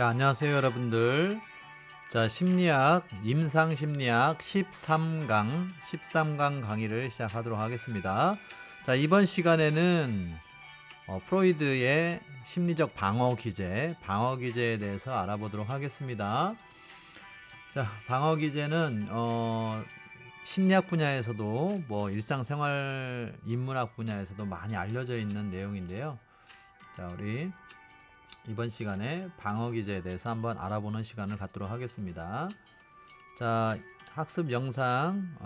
안녕하세요, 여러분들. 자, 심리학, 임상심리학 13강 강의를 시작하도록 하겠습니다. 자, 이번 시간에는 프로이드의 심리적 방어 기제에 대해서 알아보도록 하겠습니다. 자, 방어 기제는 심리학 분야에서도 일상생활 인문학 분야에서도 많이 알려져 있는 내용인데요. 자, 우리 이번 시간에 방어 기제에 대해서 한번 알아보는 시간을 갖도록 하겠습니다. 자, 학습 영상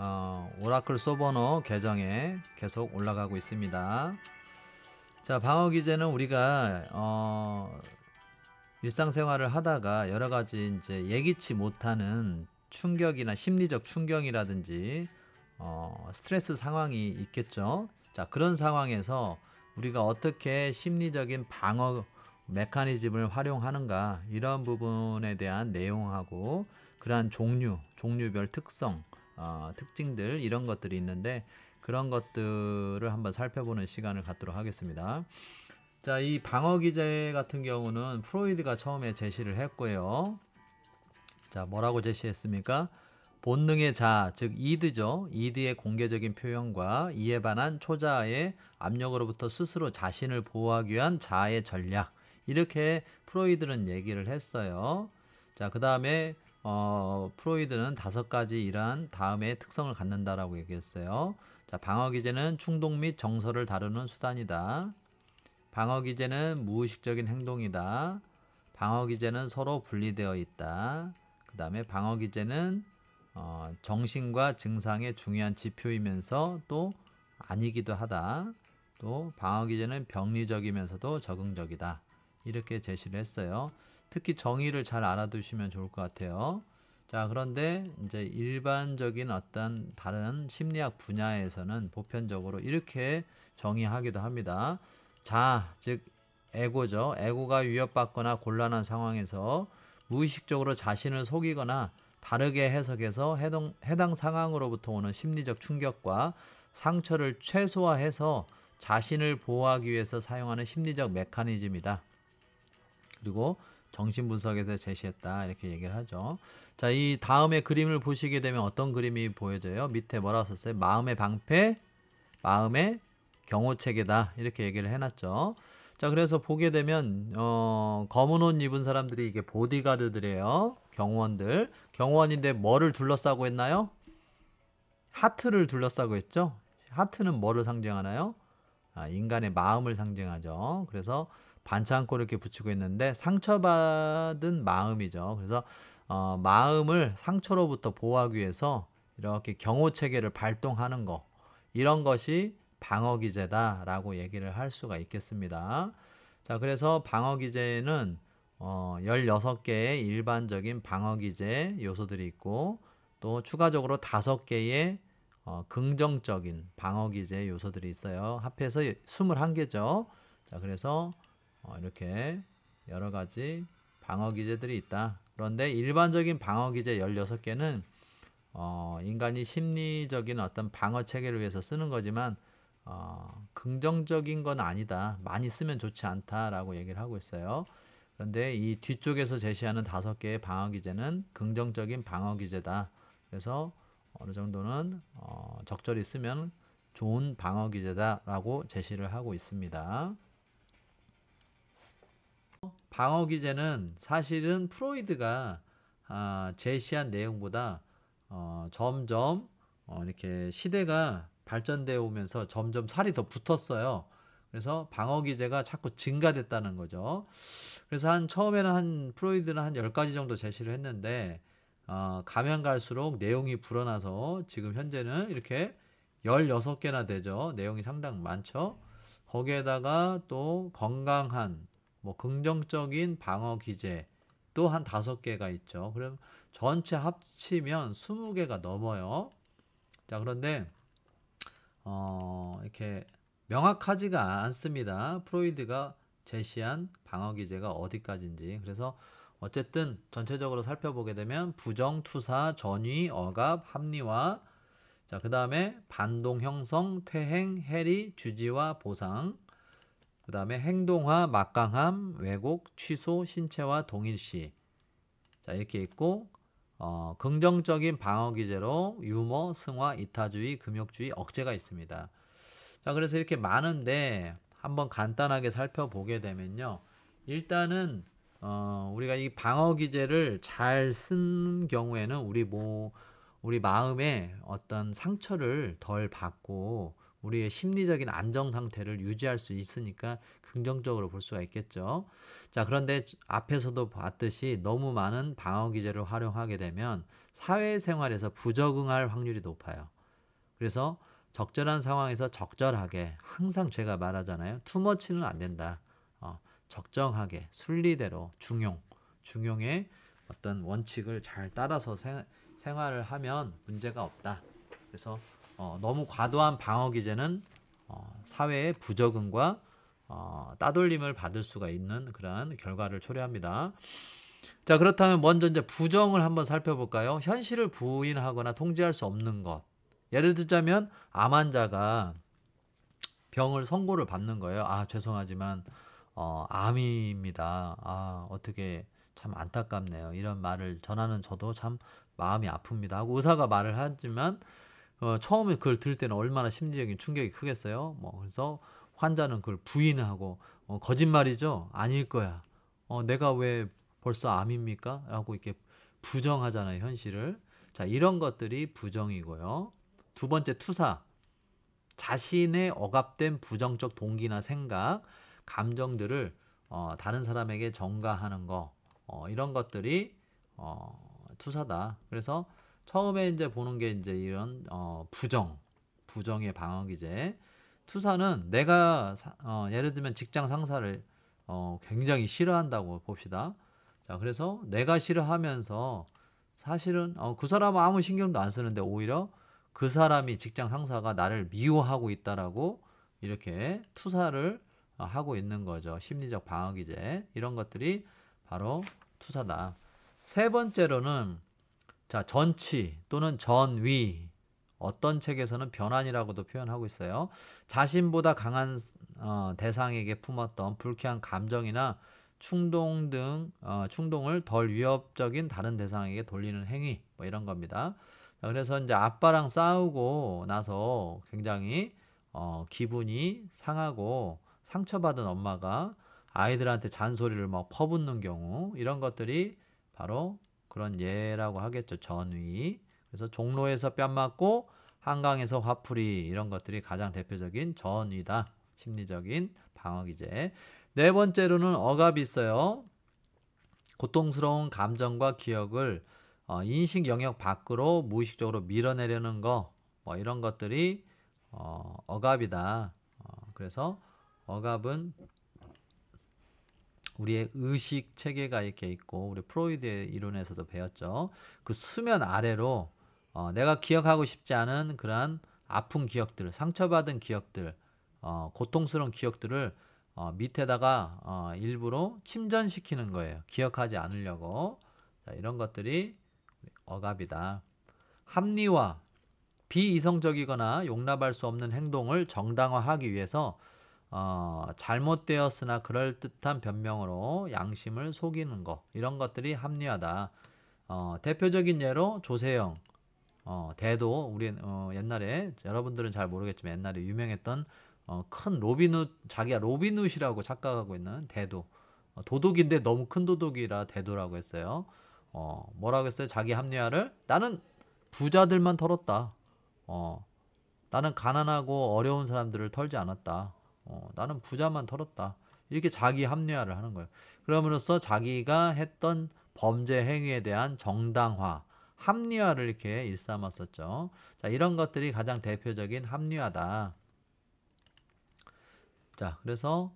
오라클 소버너 계정에 계속 올라가고 있습니다. 자, 방어 기제는 우리가 일상생활을 하다가 여러 가지 이제 예기치 못하는 충격이나 심리적 충격이라든지 스트레스 상황이 있겠죠. 자, 그런 상황에서 우리가 어떻게 심리적인 방어 메커니즘을 활용하는가, 이런 부분에 대한 내용하고 그러한 종류별 특성, 특징들, 이런 것들이 있는데 그런 것들을 한번 살펴보는 시간을 갖도록 하겠습니다. 자, 이 방어 기제 같은 경우는 프로이드가 처음에 제시를 했고요. 자, 뭐라고 제시했습니까? 본능의 자아, 즉 이드죠. 이드의 공개적인 표현과 이에 반한 초자아의 압력으로부터 스스로 자신을 보호하기 위한 자아의 전략, 이렇게 프로이드는 얘기를 했어요. 자, 그 다음에 프로이드는 5가지 이러한 다음의 특성을 갖는다라고 얘기했어요. 자, 방어 기제는 충동 및 정서를 다루는 수단이다. 방어 기제는 무의식적인 행동이다. 방어 기제는 서로 분리되어 있다. 그 다음에 방어 기제는 정신과 증상의 중요한 지표이면서 또 아니기도 하다. 또 방어 기제는 병리적이면서도 적응적이다. 이렇게 제시를 했어요. 특히 정의를 잘 알아두시면 좋을 것 같아요. 자, 그런데 이제 일반적인 어떤 다른 심리학 분야에서는 보편적으로 이렇게 정의하기도 합니다. 자, 즉 에고죠. 에고가 위협받거나 곤란한 상황에서 무의식적으로 자신을 속이거나 다르게 해석해서 해당 상황으로부터 오는 심리적 충격과 상처를 최소화해서 자신을 보호하기 위해서 사용하는 심리적 메커니즘이다. 그리고 정신분석에서 제시했다, 이렇게 얘기를 하죠. 자, 이 다음에 그림을 보시게 되면 어떤 그림이 보여져요? 밑에 뭐라고 썼어요? 마음의 방패, 마음의 경호체계다, 이렇게 얘기를 해놨죠. 자, 그래서 보게 되면 검은 옷 입은 사람들이 이게 보디가드들이에요. 경호원인데 뭐를 둘러싸고 했나요? 하트를 둘러싸고 했죠. 하트는 뭐를 상징하나요? 인간의 마음을 상징하죠. 그래서 반창고 이렇게 붙이고 있는데 상처받은 마음이죠. 그래서 마음을 상처로부터 보호하기 위해서 이렇게 경호 체계를 발동하는 거, 이런 것이 방어 기제다라고 얘기를 할 수가 있겠습니다. 자, 그래서 방어 기제는 16개의 일반적인 방어 기제 요소들이 있고 또 추가적으로 5개의 긍정적인 방어 기제 요소들이 있어요. 합해서 21개죠. 자, 그래서 이렇게 여러 가지 방어 기제들이 있다. 그런데 일반적인 방어 기제 16개는 인간이 심리적인 어떤 방어 체계를 위해서 쓰는 거지만 긍정적인 건 아니다. 많이 쓰면 좋지 않다라고 얘기를 하고 있어요. 그런데 이 뒤쪽에서 제시하는 5개의 방어 기제는 긍정적인 방어 기제다. 그래서 어느 정도는 적절히 쓰면 좋은 방어 기제다라고 제시를 하고 있습니다. 방어 기제는 사실은 프로이드가 제시한 내용보다 점점 이렇게 시대가 발전되어 오면서 점점 살이 더 붙었어요. 그래서 방어 기제가 자꾸 증가됐다는 거죠. 그래서 처음에는 프로이드는 한 10가지 정도 제시를 했는데 가면 갈수록 내용이 불어나서 지금 현재는 이렇게 16개나 되죠. 내용이 상당히 많죠. 거기에다가 또 건강한 긍정적인 방어 기제 또 한 5개가 있죠. 그럼 전체 합치면 20개가 넘어요. 자, 그런데 이렇게 명확하지가 않습니다. 프로이드가 제시한 방어 기제가 어디까지인지. 그래서 어쨌든 전체적으로 살펴보게 되면 부정, 투사, 전위, 억압, 합리화, 자, 그 다음에 반동 형성, 퇴행, 해리, 주지와 보상, 그 다음에 행동화, 막강함, 왜곡, 취소, 신체화, 동일시. 자, 이렇게 있고, 긍정적인 방어 기제로 유머, 승화, 이타주의, 금욕주의, 억제가 있습니다. 자, 그래서 이렇게 많은데 한번 간단하게 살펴보게 되면요. 일단은 우리가 이 방어 기제를 잘 쓴 경우에는 우리 마음에 어떤 상처를 덜 받고 우리의 심리적인 안정 상태를 유지할 수 있으니까 긍정적으로 볼 수가 있겠죠. 자, 그런데 앞에서도 봤듯이 너무 많은 방어 기제를 활용하게 되면 사회생활에서 부적응할 확률이 높아요. 그래서 적절한 상황에서 적절하게, 항상 제가 말하잖아요. 투머치는 안 된다. 적정하게 순리대로 중용의 어떤 원칙을 잘 따라서 생활을 하면 문제가 없다. 그래서 너무 과도한 방어 기제는 사회의 부적응과 따돌림을 받을 수가 있는 그러한 결과를 초래합니다. 자, 그렇다면 먼저 이제 부정을 한번 살펴볼까요? 현실을 부인하거나 통제할 수 없는 것. 예를 들자면 암 환자가 병을 선고를 받는 거예요. 아, 죄송하지만 암입니다. 아, 어떻게 참 안타깝네요. 이런 말을 전하는 저도 참 마음이 아픕니다 하고 의사가 말을 하지만 처음에 그걸 들을 때는 얼마나 심리적인 충격이 크겠어요. 그래서 환자는 그걸 부인하고 거짓말이죠. 아닐 거야. 내가 왜 벌써 암입니까? 라고 이렇게 부정하잖아요, 현실을. 자, 이런 것들이 부정이고요. 두 번째, 투사. 자신의 억압된 부정적 동기나 생각, 감정들을 다른 사람에게 전가하는 거, 이런 것들이 투사다. 그래서 처음에 이제 보는 게 이제 이런 부정의 방어 기제. 투사는 내가 예를 들면 직장 상사를 굉장히 싫어한다고 봅시다. 자, 그래서 내가 싫어하면서 사실은 그 사람은 아무 신경도 안 쓰는데 오히려 그 사람이 직장 상사가 나를 미워하고 있다라고 이렇게 투사를 하고 있는 거죠. 심리적 방어 기제. 이런 것들이 바로 투사다. 세 번째로는 자, 전치 또는 전위. 어떤 책에서는 변환이라고도 표현하고 있어요. 자신보다 강한 대상에게 품었던 불쾌한 감정이나 충동을 덜 위협적인 다른 대상에게 돌리는 행위, 이런 겁니다. 그래서 이제 아빠랑 싸우고 나서 굉장히 기분이 상하고 상처받은 엄마가 아이들한테 잔소리를 막 퍼붓는 경우, 이런 것들이 바로 그런 예라고 하겠죠. 전위. 그래서 종로에서 뺨 맞고 한강에서 화풀이, 이런 것들이 가장 대표적인 전위다. 심리적인 방어기제. 네 번째로는 억압이 있어요. 고통스러운 감정과 기억을 인식 영역 밖으로 무의식적으로 밀어내려는 거, 이런 것들이 억압이다. 그래서 억압은 우리의 의식 체계가 이렇게 있고, 우리 프로이드의 이론에서도 배웠죠. 그 수면 아래로 내가 기억하고 싶지 않은 그러한 아픈 기억들, 상처받은 기억들, 고통스러운 기억들을 밑에다가 일부러 침전시키는 거예요. 기억하지 않으려고. 자, 이런 것들이 억압이다. 합리화, 비이성적이거나 용납할 수 없는 행동을 정당화하기 위해서 잘못되었으나 그럴듯한 변명으로 양심을 속이는 것, 이런 것들이 합리화다. 대표적인 예로 조세영, 대도, 우리 옛날에 여러분들은 잘 모르겠지만 옛날에 유명했던 큰 자기가 로빈훗이라고 착각하고 있는 대도, 도둑인데 너무 큰 도둑이라 대도라고 했어요. 뭐라고 했어요? 자기 합리화를 나는 부자들만 털었다. 나는 가난하고 어려운 사람들을 털지 않았다. 나는 부자만 털었다. 이렇게 자기 합리화를 하는 거예요. 그럼으로써 자기가 했던 범죄 행위에 대한 정당화, 합리화를 이렇게 일삼았었죠. 자, 이런 것들이 가장 대표적인 합리화다. 자, 그래서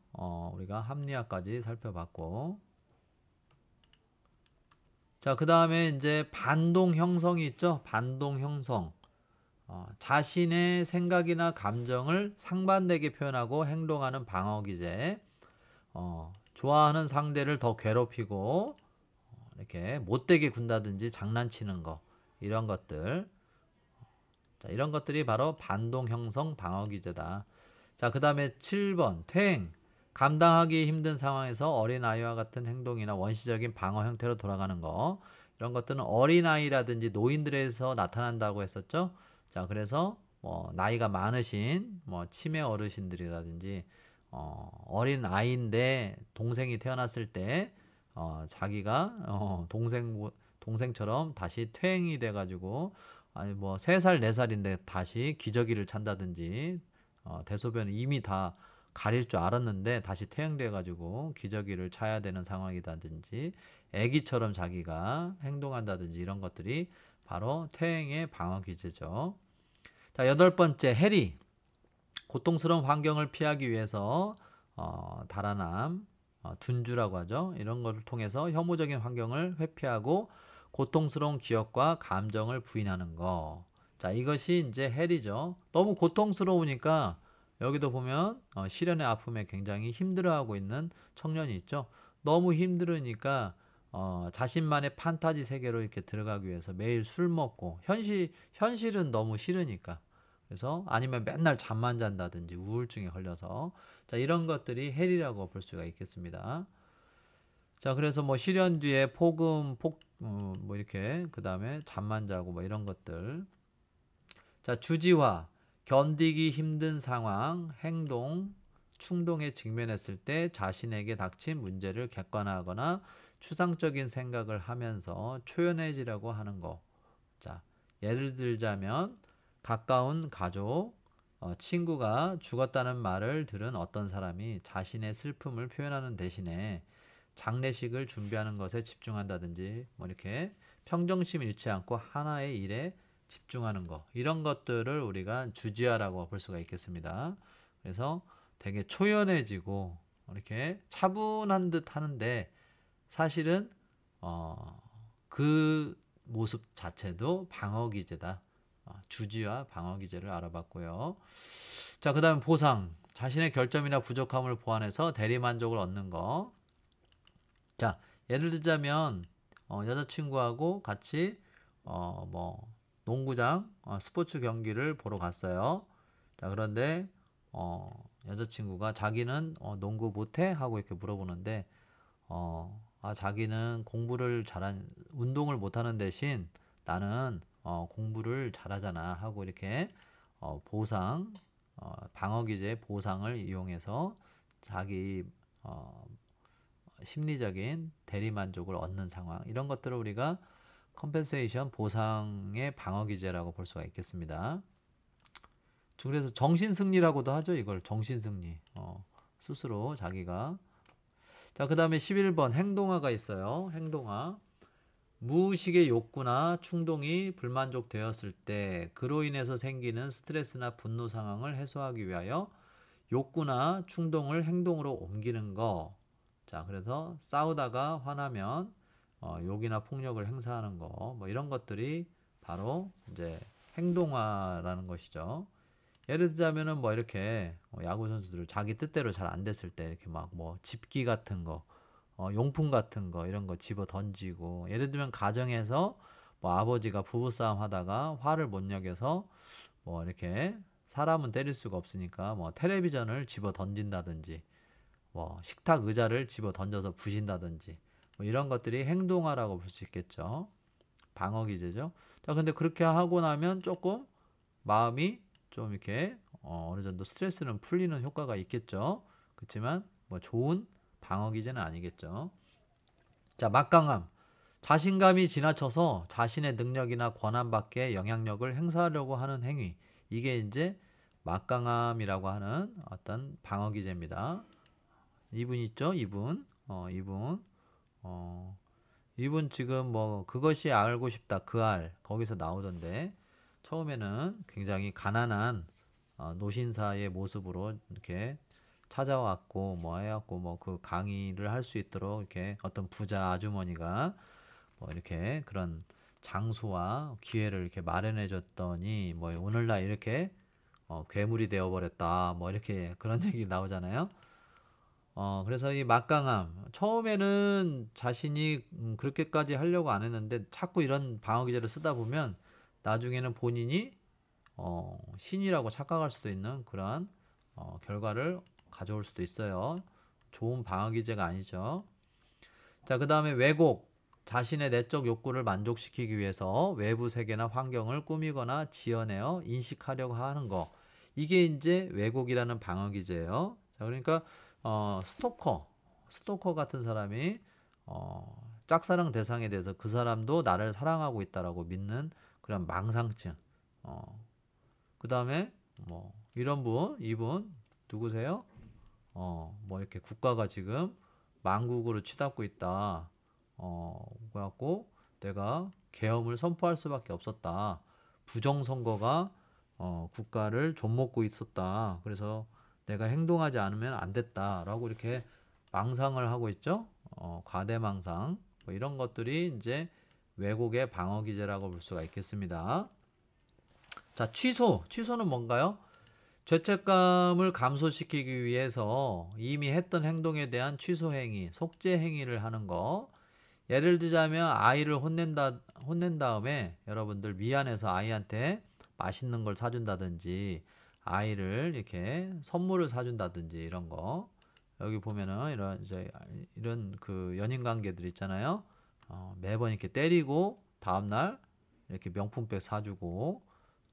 우리가 합리화까지 살펴봤고, 자, 그 다음에 이제 반동 형성이 있죠. 반동 형성. 자신의 생각이나 감정을 상반되게 표현하고 행동하는 방어 기제. 좋아하는 상대를 더 괴롭히고 이렇게 못되게 군다든지 장난치는 거, 이런 것들. 자, 이런 것들이 바로 반동 형성 방어 기제다. 자, 그 다음에 7번 퇴행. 감당하기 힘든 상황에서 어린아이와 같은 행동이나 원시적인 방어 형태로 돌아가는 거, 이런 것들은 어린아이라든지 노인들에서 나타난다고 했었죠. 자, 그래서 뭐 나이가 많으신 뭐 치매 어르신들이라든지 어린 아이인데 동생이 태어났을 때 자기가 동생처럼 다시 퇴행이 돼가지고, 아니 뭐 3살 4살인데 다시 기저귀를 찬다든지, 대소변을 이미 다 가릴 줄 알았는데 다시 퇴행돼가지고 기저귀를 차야 되는 상황이라든지, 애기처럼 자기가 행동한다든지, 이런 것들이 바로 퇴행의 방어 기제죠. 자, 8번째, 해리. 고통스러운 환경을 피하기 위해서 달아남, 둔주라고 하죠. 이런 것을 통해서 혐오적인 환경을 회피하고 고통스러운 기억과 감정을 부인하는 거. 자, 이것이 이제 해리죠. 너무 고통스러우니까 여기도 보면 시련의 아픔에 굉장히 힘들어하고 있는 청년이 있죠. 너무 힘들으니까 자신만의 판타지 세계로 이렇게 들어가기 위해서 매일 술 먹고, 현실은 너무 싫으니까. 그래서 아니면 맨날 잠만 잔다든지 우울증에 걸려서, 자, 이런 것들이 헬이라고 볼 수가 있겠습니다. 자, 그래서 뭐 실연 뒤에 뭐 이렇게, 그 다음에 잠만 자고 뭐 이런 것들. 자, 주지화. 견디기 힘든 상황, 행동, 충동에 직면했을 때 자신에게 닥친 문제를 객관화하거나 추상적인 생각을 하면서 초연해지라고 하는 거. 자, 예를 들자면 가까운 가족, 친구가 죽었다는 말을 들은 어떤 사람이 자신의 슬픔을 표현하는 대신에 장례식을 준비하는 것에 집중한다든지, 뭐 이렇게 평정심 잃지 않고 하나의 일에 집중하는 거, 이런 것들을 우리가 주지하라고 볼 수가 있겠습니다. 그래서 되게 초연해지고 이렇게 차분한 듯 하는데 사실은 그 모습 자체도 방어 기제다. 주지와 방어 기제를 알아봤고요. 자, 그 다음에 보상. 자신의 결점이나 부족함을 보완해서 대리만족을 얻는 거. 자, 예를 들자면 여자친구하고 같이 뭐 농구장 스포츠 경기를 보러 갔어요. 자, 그런데 여자친구가 자기는 농구 못해? 하고 이렇게 물어보는데, 자기는 운동을 못하는 대신 나는 공부를 잘하잖아 하고 이렇게 방어기제 보상을 이용해서 자기 심리적인 대리만족을 얻는 상황, 이런 것들을 우리가 컴펜세이션, 보상의 방어기제라고 볼 수가 있겠습니다. 그래서 정신승리라고도 하죠. 이걸 정신승리. 스스로 자기가. 자, 그 다음에 11번 행동화가 있어요. 행동화. 무의식의 욕구나 충동이 불만족되었을 때 그로 인해서 생기는 스트레스나 분노 상황을 해소하기 위하여 욕구나 충동을 행동으로 옮기는 거. 자, 그래서 싸우다가 화나면 욕이나 폭력을 행사하는 거, 뭐 이런 것들이 바로 이제 행동화라는 것이죠. 예를 들자면은 뭐 이렇게 야구 선수들 자기 뜻대로 잘 안 됐을 때 이렇게 막 뭐 집기 같은 거, 용품 같은 거 이런 거 집어 던지고, 예를 들면 가정에서 뭐 아버지가 부부싸움 하다가 화를 못 이겨서 뭐 이렇게 사람은 때릴 수가 없으니까 뭐 텔레비전을 집어 던진다든지, 뭐 식탁 의자를 집어 던져서 부신다든지, 뭐 이런 것들이 행동화라고 볼 수 있겠죠. 방어 기제죠. 자, 근데 그렇게 하고 나면 조금 마음이 좀 이렇게 어느 정도 스트레스는 풀리는 효과가 있겠죠. 그렇지만 뭐 좋은 방어 기제는 아니겠죠. 자, 막강함. 자신감이 지나쳐서 자신의 능력이나 권한 밖에 영향력을 행사하려고 하는 행위. 이게 이제 막강함이라고 하는 어떤 방어 기제입니다. 이분 있죠? 이분 지금 뭐 그것이 알고 싶다 그 알 거기서 나오던데, 처음에는 굉장히 가난한 노신사의 모습으로 이렇게 찾아왔고 뭐 해갖고 뭐 그 강의를 할 수 있도록 이렇게 어떤 부자 아주머니가 뭐 이렇게 그런 장소와 기회를 이렇게 마련해 줬더니 뭐 오늘날 이렇게 괴물이 되어버렸다 뭐 이렇게 그런 얘기 나오잖아요. 그래서 이 막강함, 처음에는 자신이 그렇게까지 하려고 안 했는데 자꾸 이런 방어 기제를 쓰다 보면 나중에는 본인이 신이라고 착각할 수도 있는 그러한 결과를 가져올 수도 있어요. 좋은 방어 기제가 아니죠. 자, 그 다음에 왜곡. 자신의 내적 욕구를 만족시키기 위해서 외부 세계나 환경을 꾸미거나 지어내어 인식하려고 하는 거. 이게 이제 왜곡이라는 방어 기제예요. 자, 그러니까 스토커 같은 사람이 짝사랑 대상에 대해서 그 사람도 나를 사랑하고 있다라고 믿는 그런 망상증. 그 다음에 뭐 이런 분, 이분 누구세요? 뭐 이렇게 국가가 지금 망국으로 치닫고 있다. 그래갖고 내가 계엄을 선포할 수밖에 없었다. 부정선거가 국가를 좀먹고 있었다. 그래서 내가 행동하지 않으면 안 됐다라고 이렇게 망상을 하고 있죠. 과대망상 뭐 이런 것들이 이제 왜곡의 방어 기제라고 볼 수가 있겠습니다. 자, 취소는 뭔가요? 죄책감을 감소시키기 위해서 이미 했던 행동에 대한 취소 행위, 속죄 행위를 하는 거. 예를 들자면 아이를 혼낸 다음에 여러분들 미안해서 아이한테 맛있는 걸 사준다든지 아이를 이렇게 선물을 사준다든지 이런 거. 여기 보면은 이런 그 연인 관계들 있잖아요. 매번 이렇게 때리고 다음날 이렇게 명품백 사주고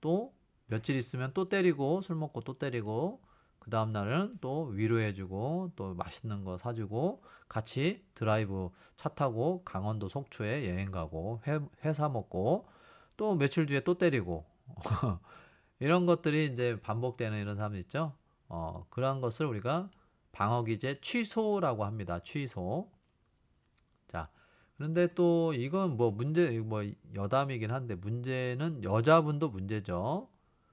또 며칠 있으면 또 때리고 술 먹고 또 때리고 그 다음날은 또 위로해주고 또 맛있는 거 사주고 같이 드라이브 차 타고 강원도 속초에 여행 가고 회사 먹고 또 며칠 뒤에 또 때리고 이런 것들이 이제 반복되는 이런 사람들 있죠. 그러한 것을 우리가 방어기제 취소라고 합니다. 취소. 자, 그런데 또 이건 뭐 여담이긴 한데 문제는 여자분도 문제죠.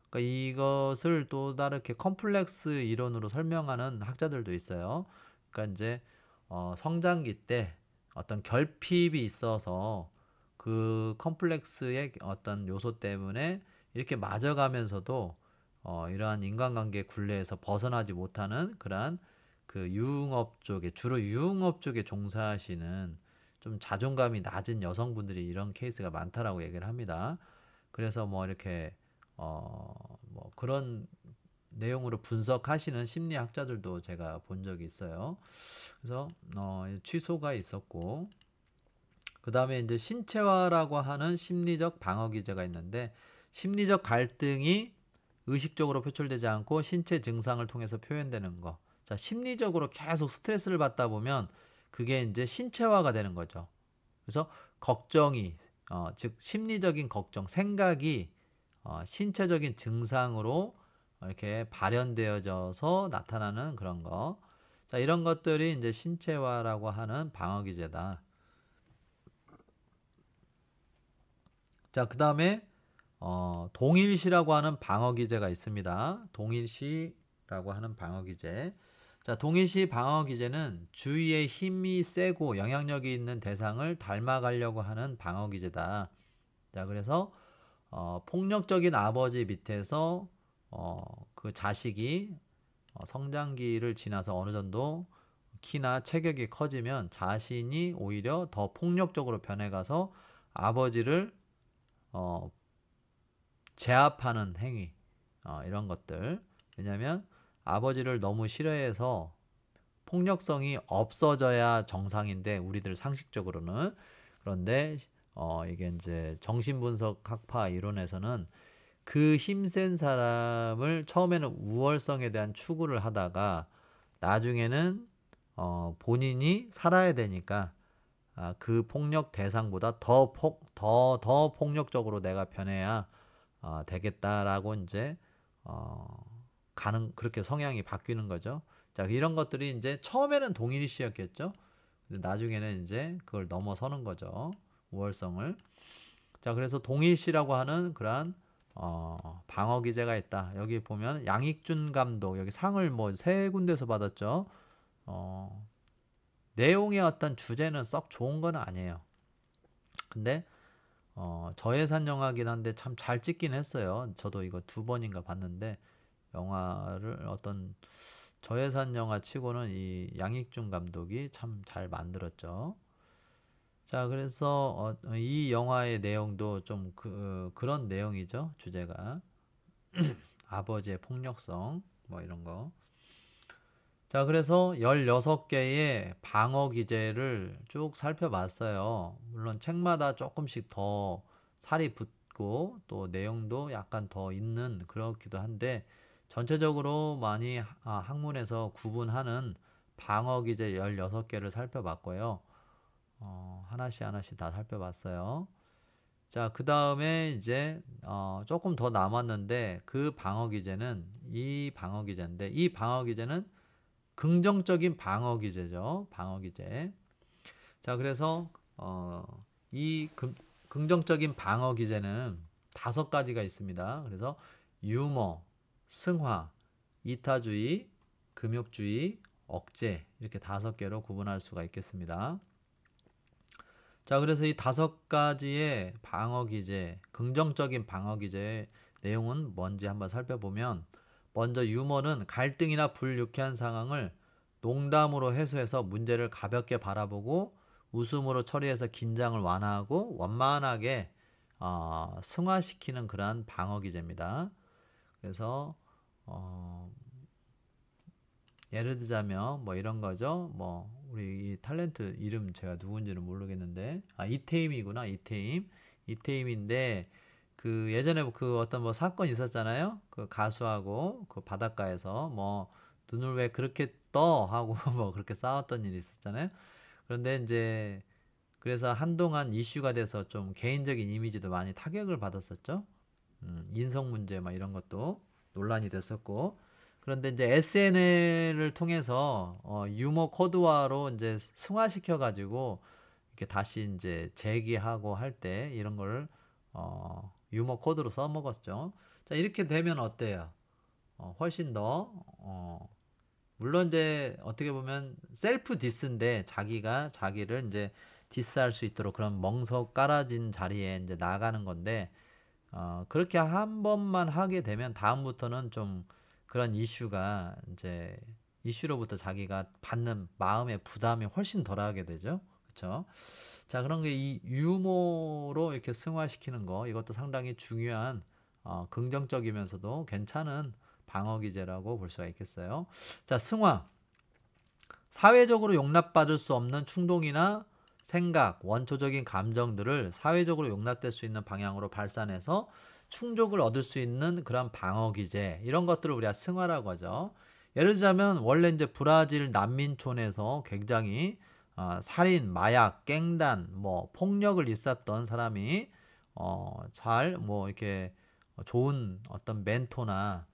그러니까 이것을 또 다르게 컴플렉스 이론으로 설명하는 학자들도 있어요. 그러니까 이제 성장기 때 어떤 결핍이 있어서 그 컴플렉스의 어떤 요소 때문에 이렇게 맞아가면서도 이러한 인간관계 굴레에서 벗어나지 못하는 그러한 그 유흥업 쪽에 주로 유흥업 쪽에 종사하시는 좀 자존감이 낮은 여성분들이 이런 케이스가 많다라고 얘기를 합니다. 그래서 뭐 이렇게 뭐 그런 내용으로 분석하시는 심리학자들도 제가 본 적이 있어요. 그래서 취소가 있었고 그 다음에 이제 신체화라고 하는 심리적 방어 기제가 있는데 심리적 갈등이 의식적으로 표출되지 않고 신체 증상을 통해서 표현되는 거. 자, 심리적으로 계속 스트레스를 받다 보면 그게 이제 신체화가 되는 거죠. 그래서 걱정이 즉 심리적인 걱정, 생각이 신체적인 증상으로 이렇게 발현되어져서 나타나는 그런 거. 자, 이런 것들이 이제 신체화라고 하는 방어 기제다. 자, 그 다음에 동일시라고 하는 방어 기제가 있습니다. 동일시라고 하는 방어 기제. 자, 동일시 방어 기제는 주위의 힘이 세고 영향력이 있는 대상을 닮아가려고 하는 방어 기제다. 자, 그래서 폭력적인 아버지 밑에서 그 자식이 성장기를 지나서 어느 정도 키나 체격이 커지면 자신이 오히려 더 폭력적으로 변해가서 아버지를 제압하는 행위 이런 것들. 왜냐하면 아버지를 너무 싫어해서 폭력성이 없어져야 정상인데 우리들 상식적으로는. 그런데 이게 이제 정신분석 학파 이론에서는 그 힘센 사람을 처음에는 우월성에 대한 추구를 하다가 나중에는 본인이 살아야 되니까 그 폭력 대상보다 더 폭력적으로 내가 변해야 되겠다라고 이제 그렇게 성향이 바뀌는 거죠. 자, 이런 것들이 이제 처음에는 동일시였겠죠. 근데 나중에는 이제 그걸 넘어서는 거죠. 우월성을. 자, 그래서 동일시라고 하는 그러한 방어 기제가 있다. 여기 보면 양익준 감독 여기 상을 뭐 3군데서 받았죠. 내용의 어떤 주제는 썩 좋은 건 아니에요. 근데 저예산 영화긴 한데 참 잘 찍긴 했어요. 저도 이거 2번인가 봤는데 영화를 어떤 저예산 영화 치고는 이 양익준 감독이 참 잘 만들었죠. 자, 그래서 이 영화의 내용도 좀 그런 내용이죠. 주제가 아버지의 폭력성 뭐 이런 거. 자, 그래서 16개의 방어 기제를 쭉 살펴봤어요. 물론 책마다 조금씩 더 살이 붙고 또 내용도 약간 더 있는 그렇기도 한데 전체적으로 많이 학문에서 구분하는 방어 기제 16개를 살펴봤고요. 하나씩 하나씩 다 살펴봤어요. 자, 그 다음에 이제 조금 더 남았는데 그 방어 기제는 이 방어 기제인데 이 방어 기제는 긍정적인 방어 기제죠. 방어 기제. 자, 그래서 이 긍정적인 방어 기제는 5가지가 있습니다. 그래서 유머, 승화, 이타주의, 금욕주의, 억제 이렇게 5개로 구분할 수가 있겠습니다. 자, 그래서 이 5가지의 방어 기제, 긍정적인 방어 기제의 내용은 뭔지 한번 살펴보면 먼저 유머는 갈등이나 불유쾌한 상황을 농담으로 해소해서 문제를 가볍게 바라보고 웃음으로 처리해서 긴장을 완화하고 원만하게 승화시키는 그러한 방어 기제입니다. 그래서 예를 들자면 뭐 이런 거죠. 뭐 우리 이 탤런트 이름 제가 누군지는 모르겠는데 이태임이구나. 이태임인데 그 예전에 그 어떤 뭐 사건 있었잖아요. 그 가수하고 그 바닷가에서 뭐 눈을 왜 그렇게 떠 하고 뭐 그렇게 싸웠던 일이 있었잖아요. 그런데 이제 그래서 한동안 이슈가 돼서 좀 개인적인 이미지도 많이 타격을 받았었죠. 인성 문제 막 이런 것도 논란이 됐었고. 그런데 이제 SNL을 통해서 유머 코드화로 이제 승화시켜 가지고 이렇게 다시 이제 재기하고 할 때 이런 걸 유머 코드로 써먹었죠. 자, 이렇게 되면 어때요? 훨씬 더 물론 이제 어떻게 보면 셀프 디스인데 자기가 자기를 이제 디스할 수 있도록 그런 멍석 깔아진 자리에 이제 나가는 건데 그렇게 한 번만 하게 되면 다음부터는 좀 그런 이슈가 이제 이슈로부터 자기가 받는 마음의 부담이 훨씬 덜하게 되죠. 그렇죠? 자, 그런 게 이 유머로 이렇게 승화시키는 거 이것도 상당히 중요한 긍정적이면서도 괜찮은 방어 기제라고 볼 수가 있겠어요. 자, 승화. 사회적으로 용납받을 수 없는 충동이나 생각, 원초적인 감정들을 사회적으로 용납될 수 있는 방향으로 발산해서 충족을 얻을 수 있는 그런 방어 기제 이런 것들을 우리가 승화라고 하죠. 예를 들자면 원래 이제 브라질 난민촌에서 굉장히 살인, 마약, 갱단, 뭐 폭력을 일삼던 사람이 잘 뭐 이렇게 좋은 어떤 멘토나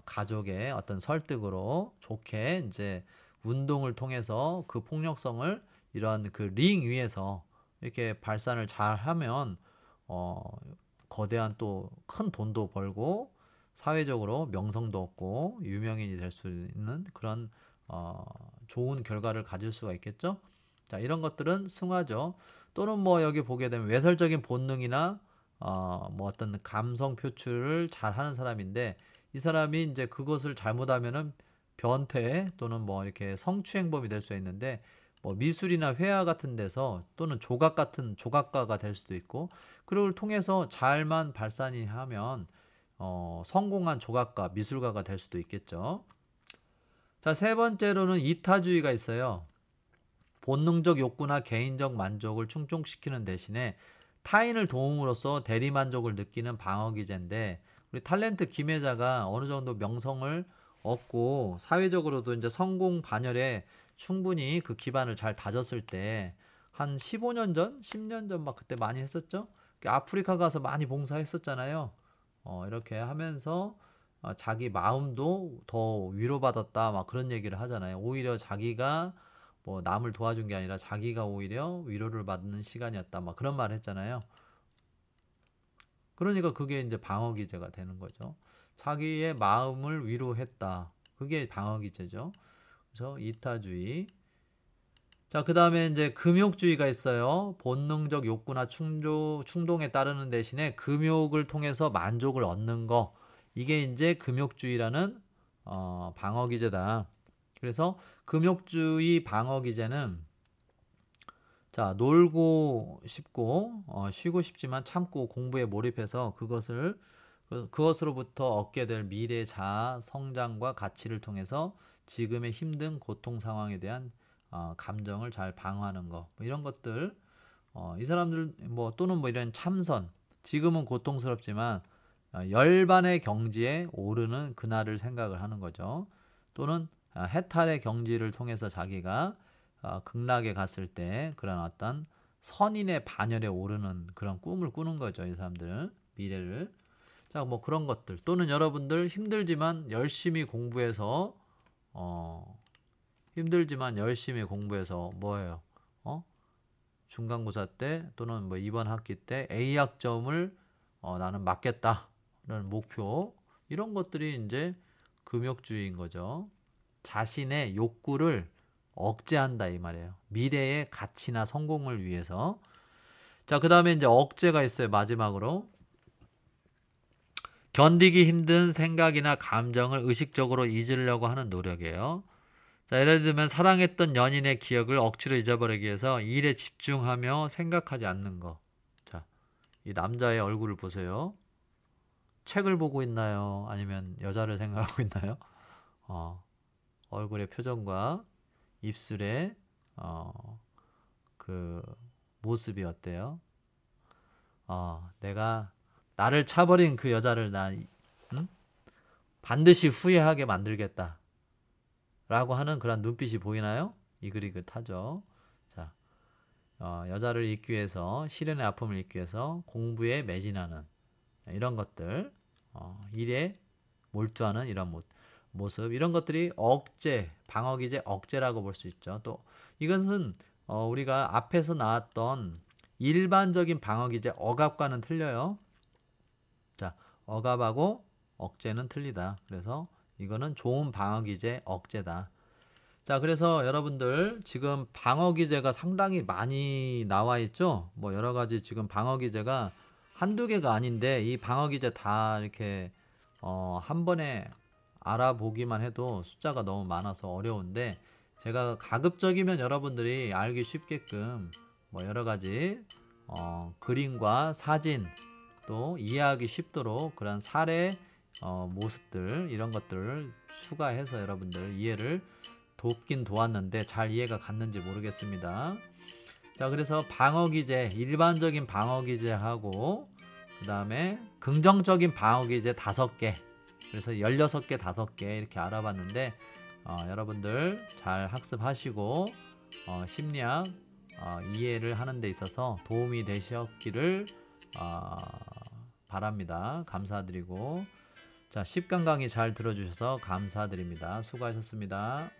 가족의 어떤 설득으로 좋게 이제 운동을 통해서 그 폭력성을 이런 그 링 위에서 이렇게 발산을 잘 하면 어, 거대한 또 큰 돈도 벌고 사회적으로 명성도 얻고 유명인이 될 수 있는 그런 좋은 결과를 가질 수가 있겠죠. 자, 이런 것들은 승화죠. 또는 뭐 여기 보게 되면 외설적인 본능이나 뭐 어떤 감성 표출을 잘 하는 사람인데 이 사람이 이제 그것을 잘못하면은 변태 또는 뭐 이렇게 성추행범이 될 수 있는데 뭐 미술이나 회화 같은 데서 또는 조각 같은 조각가가 될 수도 있고 그걸 통해서 잘만 발산이 하면 성공한 조각가, 미술가가 될 수도 있겠죠. 자, 세 번째로는 이타주의가 있어요. 본능적 욕구나 개인적 만족을 충족시키는 대신에 타인을 도움으로써 대리만족을 느끼는 방어기제인데 우리 탤런트 김혜자가 어느 정도 명성을 얻고 사회적으로도 이제 성공 반열에 충분히 그 기반을 잘 다졌을 때 한 15년 전, 10년 전 막 그때 많이 했었죠. 아프리카 가서 많이 봉사했었잖아요. 이렇게 하면서 자기 마음도 더 위로받았다 막 그런 얘기를 하잖아요. 오히려 자기가 뭐 남을 도와준 게 아니라 자기가 오히려 위로를 받는 시간이었다 막 그런 말 했잖아요. 그러니까 그게 이제 방어 기제가 되는 거죠. 자기의 마음을 위로했다. 그게 방어 기제죠. 그래서 이타주의. 자, 그 다음에 이제 금욕주의가 있어요. 본능적 욕구나 충동에 따르는 대신에 금욕을 통해서 만족을 얻는 거. 이게 이제 금욕주의라는 방어 기제다. 그래서 금욕주의 방어 기제는 자, 놀고 싶고 쉬고 싶지만 참고 공부에 몰입해서 그것으로부터 얻게 될 미래 자아, 성장과 가치를 통해서 지금의 힘든 고통 상황에 대한 감정을 잘 방어하는 거, 뭐 이런 것들. 이 사람들 뭐 또는 뭐 이런 참선, 지금은 고통스럽지만 열반의 경지에 오르는 그날을 생각을 하는 거죠. 또는 해탈의 경지를 통해서 자기가 극락에 갔을 때 그런 어떤 선인의 반열에 오르는 그런 꿈을 꾸는 거죠. 이 사람들은 미래를. 자, 뭐 그런 것들. 또는 여러분들 힘들지만 열심히 공부해서 힘들지만 열심히 공부해서 뭐예요? 중간고사 때 또는 뭐 이번 학기 때 A학점을 나는 맞겠다라는 목표, 이런 것들이 이제 금욕주의인 거죠. 자신의 욕구를 억제한다 이 말이에요. 미래의 가치나 성공을 위해서. 자, 그 다음에 이제 억제가 있어요. 마지막으로 견디기 힘든 생각이나 감정을 의식적으로 잊으려고 하는 노력이에요. 자, 예를 들면 사랑했던 연인의 기억을 억지로 잊어버리기 위해서 일에 집중하며 생각하지 않는 거. 자, 이 남자의 얼굴을 보세요. 책을 보고 있나요? 아니면 여자를 생각하고 있나요? 얼굴의 표정과 입술의 그 모습이 어때요? 내가 나를 차버린 그 여자를 반드시 후회하게 만들겠다 라고 하는 그런 눈빛이 보이나요? 이글이글하죠. 자, 여자를 잊기 위해서, 시련의 아픔을 잊기 위해서 공부에 매진하는 이런 것들, 일에 몰두하는 이런 모습, 이런 것들이 억제, 방어기제 억제라고 볼 수 있죠. 또 이것은 우리가 앞에서 나왔던 일반적인 방어기제 억압과는 틀려요. 자, 억압하고 억제는 틀리다. 그래서 이거는 좋은 방어기제 억제다. 자, 그래서 여러분들 지금 방어기제가 상당히 많이 나와 있죠. 뭐 여러 가지 지금 방어기제가 한두 개가 아닌데, 이 방어기제 다 이렇게 한 번에 알아보기만 해도 숫자가 너무 많아서 어려운데, 제가 가급적이면 여러분들이 알기 쉽게끔 뭐 여러 가지 그림과 사진, 또 이해하기 쉽도록 그런 사례 모습들, 이런 것들을 추가해서 여러분들 이해를 돕긴 도왔는데 잘 이해가 갔는지 모르겠습니다. 자, 그래서 방어기제, 일반적인 방어기제하고 그 다음에 긍정적인 방어기제 5개, 그래서 16개 5개 이렇게 알아봤는데 여러분들 잘 학습하시고 심리학 이해를 하는 데 있어서 도움이 되셨기를 바랍니다. 감사드리고, 자, 10강 강의 잘 들어주셔서 감사드립니다. 수고하셨습니다.